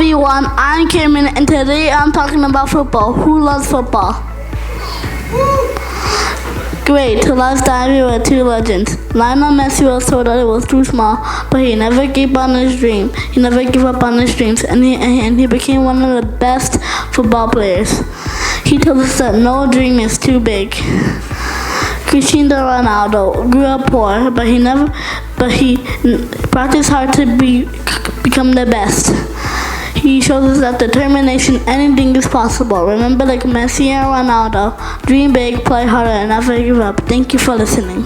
everyone, I'm Cameron and today I'm talking about football. Who loves football? Great, let's dive in with two legends. Lionel Messi was told that it was too small, but he never gave up on his dream. He never gave up on his dreams, and he became one of the best football players. He told us that no dream is too big. Cristiano Ronaldo grew up poor, but he practiced hard to become the best. He shows us that determination, anything is possible. Remember, like Messi and Ronaldo, dream big, play harder, and never give up. Thank you for listening.